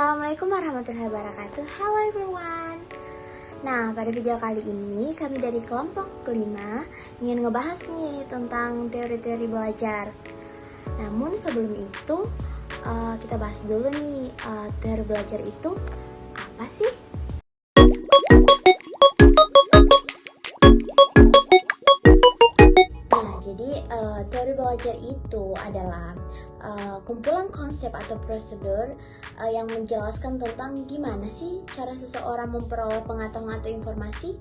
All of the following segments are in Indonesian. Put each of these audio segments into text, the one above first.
Assalamualaikum warahmatullahi wabarakatuh. Halo everyone. Nah, pada video kali ini kami dari kelompok kelima ingin ngebahas nih tentang teori-teori belajar. Namun sebelum itu kita bahas dulu nih, teori belajar itu apa sih? Teori belajar itu adalah kumpulan konsep atau prosedur yang menjelaskan tentang gimana sih cara seseorang memperoleh pengetahuan atau informasi.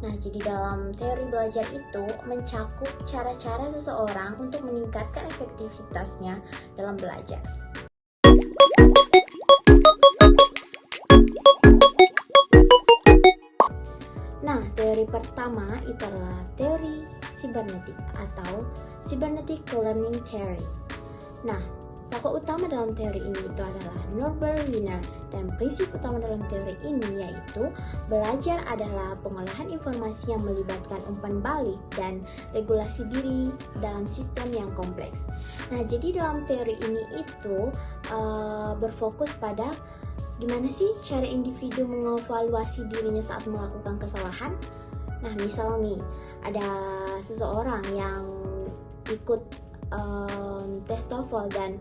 Nah, jadi dalam teori belajar itu mencakup cara-cara seseorang untuk meningkatkan efektivitasnya dalam belajar. Nah, teori pertama itu adalah teori cybernetic atau cybernetic learning theory. Nah, tokoh utama dalam teori ini itu adalah Norbert Wiener, dan prinsip utama dalam teori ini yaitu belajar adalah pengolahan informasi yang melibatkan umpan balik dan regulasi diri dalam sistem yang kompleks. Nah, jadi dalam teori ini itu berfokus pada gimana sih cara individu mengevaluasi dirinya saat melakukan kesalahan. Nah, misal nih ada seseorang yang ikut tes TOEFL dan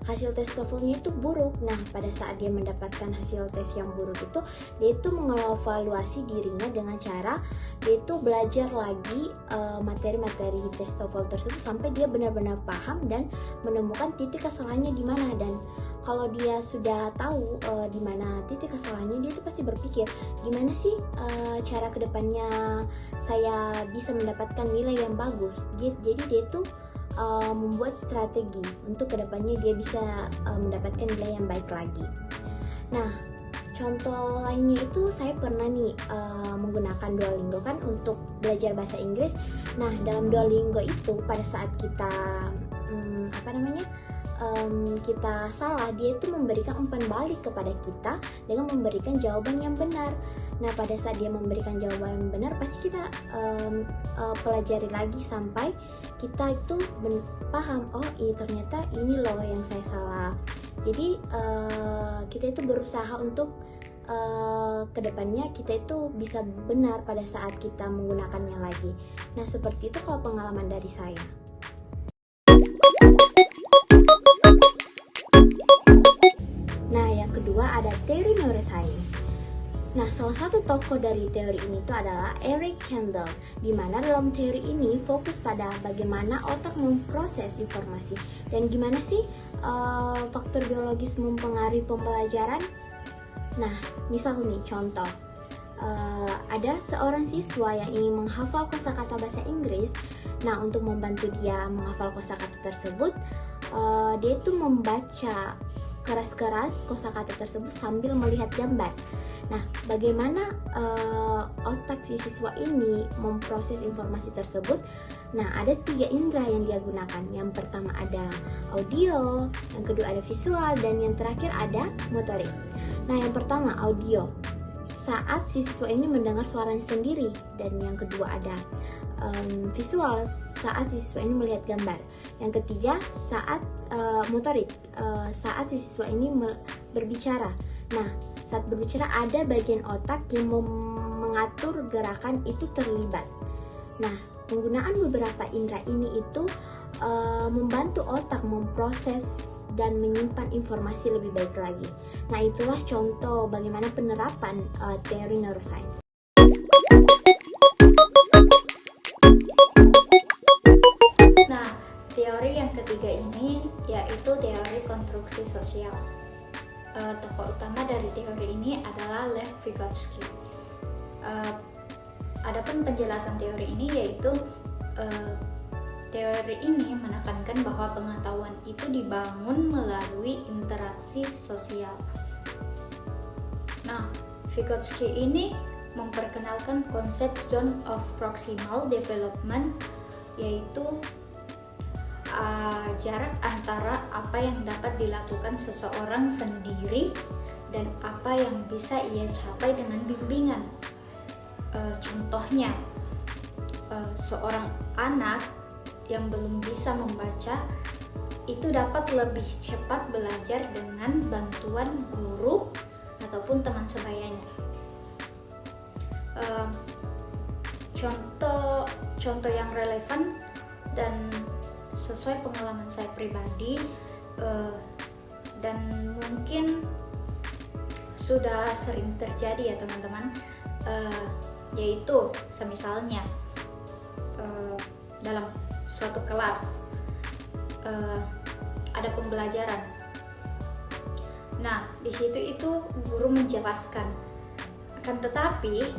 hasil tes TOEFL-nya itu buruk. Nah, pada saat dia mendapatkan hasil tes yang buruk itu, dia itu mengevaluasi dirinya dengan cara dia itu belajar lagi materi-materi tes TOEFL tersebut sampai dia benar-benar paham dan menemukan titik kesalahannya di mana. Dan kalau dia sudah tahu di mana titik kesalahannya, dia itu pasti berpikir gimana sih cara kedepannya saya bisa mendapatkan nilai yang bagus. Jadi dia itu membuat strategi untuk kedepannya dia bisa mendapatkan nilai yang baik lagi. Nah, contoh lainnya itu saya pernah nih menggunakan Duolingo kan untuk belajar bahasa Inggris. Nah, dalam Duolingo itu pada saat kita kita salah, dia itu memberikan umpan balik kepada kita dengan memberikan jawaban yang benar. Nah, pada saat dia memberikan jawaban yang benar, pasti kita pelajari lagi sampai kita itu paham, oh iya ternyata ini loh yang saya salah. Jadi kita itu berusaha untuk kedepannya kita itu bisa benar pada saat kita menggunakannya lagi. Nah, seperti itu kalau pengalaman dari saya. Nah, yang kedua ada teori neuroscience. Nah, salah satu tokoh dari teori ini itu adalah Eric Kandel, di mana dalam teori ini fokus pada bagaimana otak memproses informasi dan gimana sih faktor biologis mempengaruhi pembelajaran. Nah, misal nih contoh, ada seorang siswa yang ingin menghafal kosakata bahasa Inggris. Nah, untuk membantu dia menghafal kosakata tersebut, dia itu membaca keras-keras kosakata tersebut sambil melihat gambar. Nah, bagaimana otak si siswa ini memproses informasi tersebut? Nah, ada 3 indera yang dia gunakan. Yang pertama ada audio, yang kedua ada visual, dan yang terakhir ada motorik. Nah, yang pertama audio, saat si siswa ini mendengar suaranya sendiri, dan yang kedua ada visual, saat si siswa ini melihat gambar. Yang ketiga saat motorik, saat si siswa ini berbicara. Nah, saat berbicara ada bagian otak yang mengatur gerakan itu terlibat. Nah, penggunaan beberapa indera ini itu membantu otak memproses dan menyimpan informasi lebih baik lagi. Nah, itulah contoh bagaimana penerapan teori neuroscience. Nah, teori yang ketiga ini yaitu teori konstruksi sosial. Tokoh utama dari teori ini adalah Lev Vygotsky. Adapun penjelasan teori ini yaitu teori ini menekankan bahwa pengetahuan itu dibangun melalui interaksi sosial. Nah, Vygotsky ini memperkenalkan konsep zone of proximal development, yaitu jarak antara apa yang dapat dilakukan seseorang sendiri dan apa yang bisa ia capai dengan bimbingan. Contohnya, seorang anak yang belum bisa membaca itu dapat lebih cepat belajar dengan bantuan guru ataupun teman sebayanya. Contoh yang relevan dan sesuai pengalaman saya pribadi, dan mungkin sudah sering terjadi ya teman-teman, yaitu semisalnya dalam suatu kelas ada pembelajaran. Nah, di situ itu guru menjelaskan, akan tetapi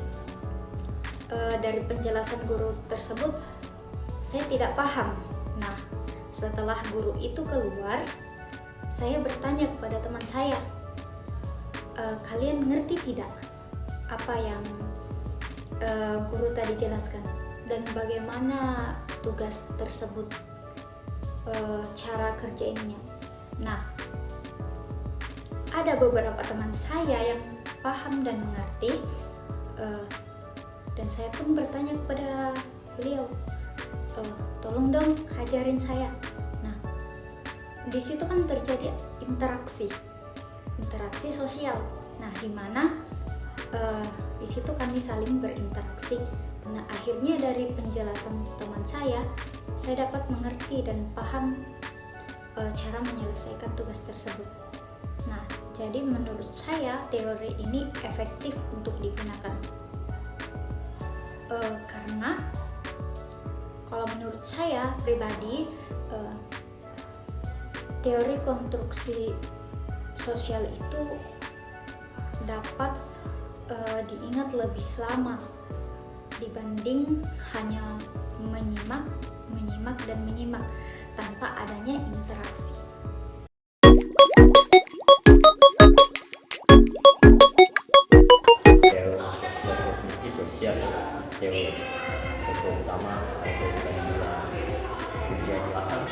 dari penjelasan guru tersebut saya tidak paham. Nah, setelah guru itu keluar, saya bertanya kepada teman saya, kalian ngerti tidak apa yang guru tadi jelaskan dan bagaimana tugas tersebut, cara kerjainnya. Nah, ada beberapa teman saya yang paham dan mengerti, dan saya pun bertanya kepada beliau, tolong dong ajarin saya. Nah, di situ kan terjadi interaksi sosial. Nah, di mana di situ kami saling berinteraksi. Nah, akhirnya dari penjelasan teman saya dapat mengerti dan paham cara menyelesaikan tugas tersebut. Nah, jadi menurut saya teori ini efektif untuk digunakan. Karena kalau menurut saya pribadi, teori konstruksi sosial itu dapat diingat lebih lama dibanding hanya menyimak tanpa adanya interaksi. Teori utama atau penjelasan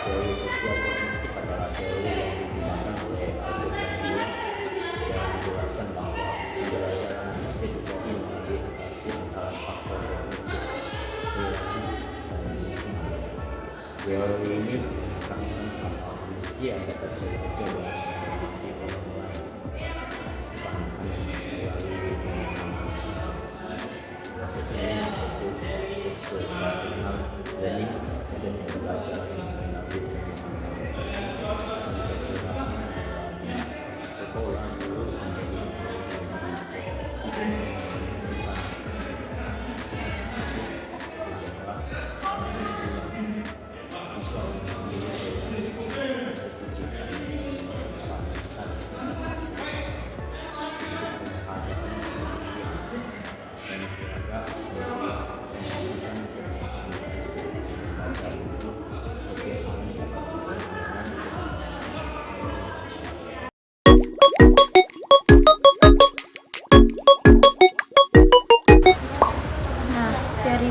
teori sosial kognitif adalah teori yang digunakan oleh Albert Bandura yang menjelaskan bahwa pembelajaran bisa dibagi melalui interaksi antara faktor kognitif, perilaku, dan lingkungan. Teori ini menekankan bahwa manusia dapat bekerja dengan menghadapi orang lain, bukan hanya melalui pengalaman. Proses ini disebut observational learning dan pembelajaran melalui pengalaman. Sekolah dulu menjadi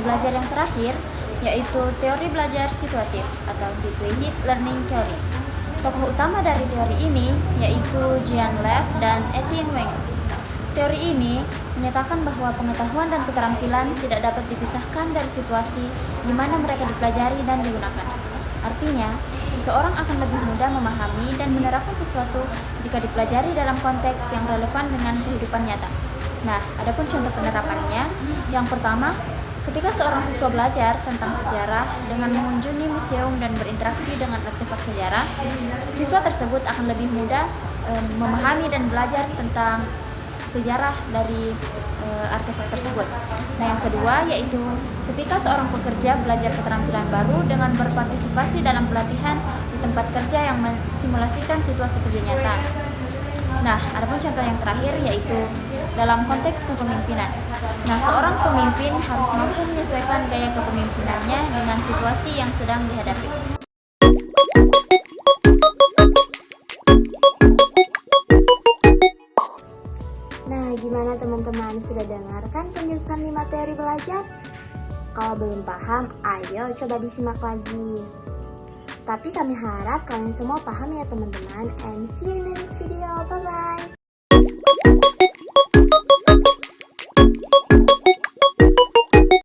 belajar yang terakhir yaitu teori belajar situatif atau situated learning theory. Tokoh utama dari teori ini yaitu Jean Lev dan Etienne Wenger. Teori ini menyatakan bahwa pengetahuan dan keterampilan tidak dapat dipisahkan dari situasi di mana mereka dipelajari dan digunakan. Artinya, seseorang akan lebih mudah memahami dan menerapkan sesuatu jika dipelajari dalam konteks yang relevan dengan kehidupan nyata. Nah, adapun contoh penerapannya, yang pertama, ketika seorang siswa belajar tentang sejarah dengan mengunjungi museum dan berinteraksi dengan artefak sejarah, siswa tersebut akan lebih mudah memahami dan belajar tentang sejarah dari artefak tersebut. Nah, yang kedua yaitu ketika seorang pekerja belajar keterampilan baru dengan berpartisipasi dalam pelatihan di tempat kerja yang mensimulasikan situasi kerja nyata. Nah, adapun contoh yang terakhir yaitu dalam konteks kepemimpinan. Nah, seorang pemimpin harus mampu menyesuaikan gaya kepemimpinannya dengan situasi yang sedang dihadapi. Nah, gimana teman-teman? Sudah dengarkan penjelasan 5 teori belajar? Kalau belum paham, ayo coba disimak lagi. Tapi kami harap kalian semua paham ya teman-teman. And see you in the next video. Bye-bye.